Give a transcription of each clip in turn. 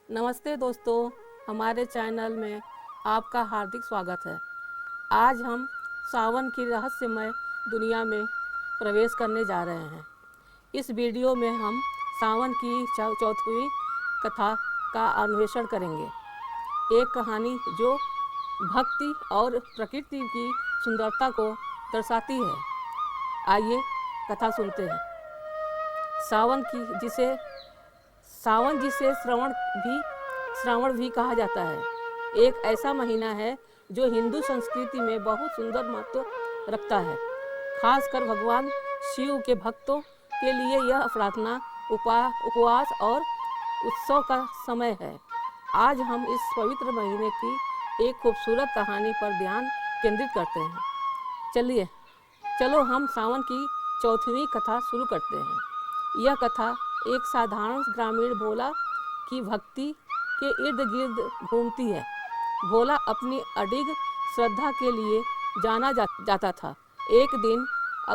नमस्ते दोस्तों, हमारे चैनल में आपका हार्दिक स्वागत है। आज हम सावन की रहस्यमय दुनिया में प्रवेश करने जा रहे हैं। इस वीडियो में हम सावन की चौथी कथा का अन्वेषण करेंगे। एक कहानी जो भक्ति और प्रकृति की सुंदरता को दर्शाती है। आइए कथा सुनते हैं। सावन जिसे श्रावण भी कहा जाता है, एक ऐसा महीना है जो हिंदू संस्कृति में बहुत सुंदर महत्व रखता है। खासकर भगवान शिव के भक्तों के लिए यह प्रार्थना, उपवास और उत्सव का समय है। आज हम इस पवित्र महीने की एक खूबसूरत कहानी पर ध्यान केंद्रित करते हैं। चलो हम सावन की चौथीवीं कथा शुरू करते हैं। यह कथा एक साधारण ग्रामीण भोला की भक्ति के इर्द गिर्द घूमती है। भोला अपनी अडिग श्रद्धा के लिए जाना जाता था। एक दिन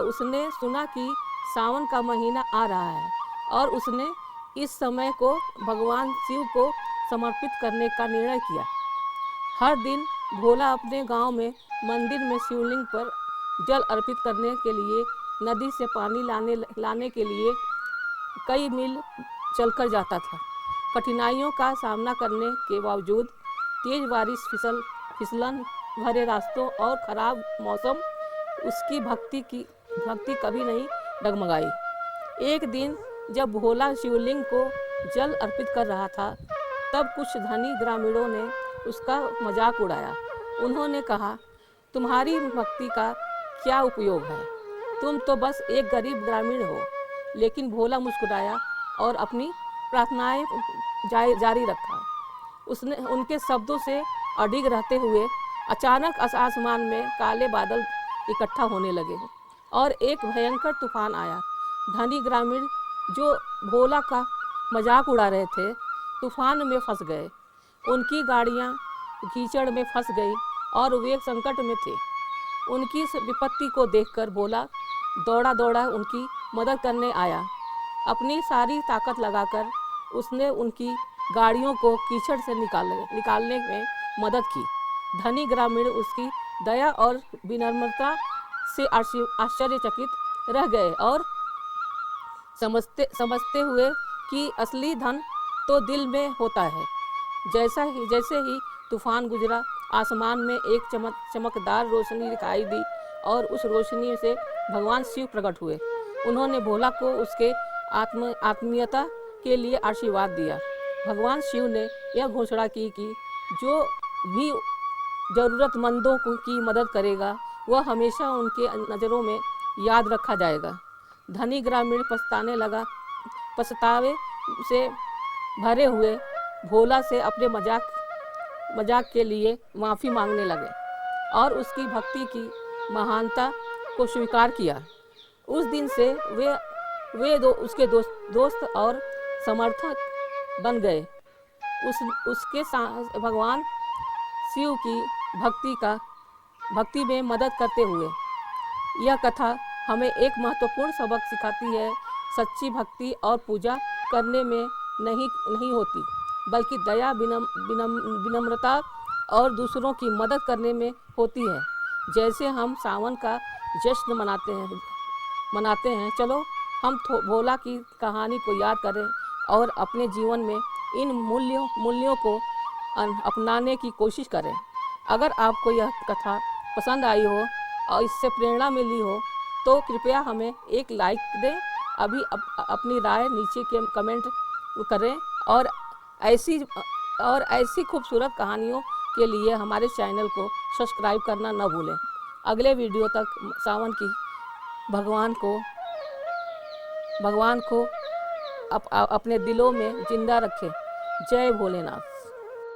उसने सुना कि सावन का महीना आ रहा है और उसने इस समय को भगवान शिव को समर्पित करने का निर्णय किया। हर दिन भोला अपने गांव में मंदिर में शिवलिंग पर जल अर्पित करने के लिए नदी से पानी लाने के लिए कई मील चलकर जाता था। कठिनाइयों का सामना करने के बावजूद तेज बारिश, फिसलन भरे रास्तों और खराब मौसम उसकी भक्ति कभी नहीं डगमगाई। एक दिन जब भोला शिवलिंग को जल अर्पित कर रहा था, तब कुछ धनी ग्रामीणों ने उसका मजाक उड़ाया। उन्होंने कहा, तुम्हारी भक्ति का क्या उपयोग है? तुम तो बस एक गरीब ग्रामीण हो। लेकिन भोला मुस्कुराया और अपनी प्रार्थनाएं जारी रखा। उसने उनके शब्दों से अडिग रहते हुए अचानक आसमान में काले बादल इकट्ठा होने लगे और एक भयंकर तूफान आया। धनी ग्रामीण जो भोला का मजाक उड़ा रहे थे, तूफान में फंस गए। उनकी गाड़ियां कीचड़ में फंस गई और वे संकट में थे। उनकी विपत्ति को देखकर भोला दौड़ा उनकी मदद करने आया। अपनी सारी ताकत लगाकर उसने उनकी गाड़ियों को कीचड़ से निकालने में मदद की। धनी ग्रामीण उसकी दया और विनम्रता से आश्चर्यचकित रह गए और समझते हुए कि असली धन तो दिल में होता है। जैसे ही तूफान गुजरा, आसमान में एक चमकदार रोशनी दिखाई दी और उस रोशनी से भगवान शिव प्रकट हुए। उन्होंने भोला को उसके आत्मीयता के लिए आशीर्वाद दिया। भगवान शिव ने यह घोषणा की कि जो भी जरूरतमंदों की मदद करेगा, वह हमेशा उनके नज़रों में याद रखा जाएगा। धनी ग्रामीण पछतावे से भरे हुए भोला से अपने मजाक के लिए माफ़ी मांगने लगे और उसकी भक्ति की महानता को स्वीकार किया। उस दिन से उसके दोस्त और समर्थक बन गए। उसके भगवान शिव की भक्ति में मदद करते हुए। यह कथा हमें एक महत्वपूर्ण सबक सिखाती है। सच्ची भक्ति और पूजा करने में नहीं होती, बल्कि दया, विनम्रता और दूसरों की मदद करने में होती है। जैसे हम सावन का जश्न मनाते हैं, चलो हम भोला की कहानी को याद करें और अपने जीवन में इन मूल्यों को अपनाने की कोशिश करें। अगर आपको यह कथा पसंद आई हो और इससे प्रेरणा मिली हो, तो कृपया हमें एक लाइक दें। अपनी राय नीचे के कमेंट करें और ऐसी खूबसूरत कहानियों के लिए हमारे चैनल को सब्सक्राइब करना न भूलें। अगले वीडियो तक सावन की भगवान को अपने दिलों में जिंदा रखें। जय भोलेनाथ।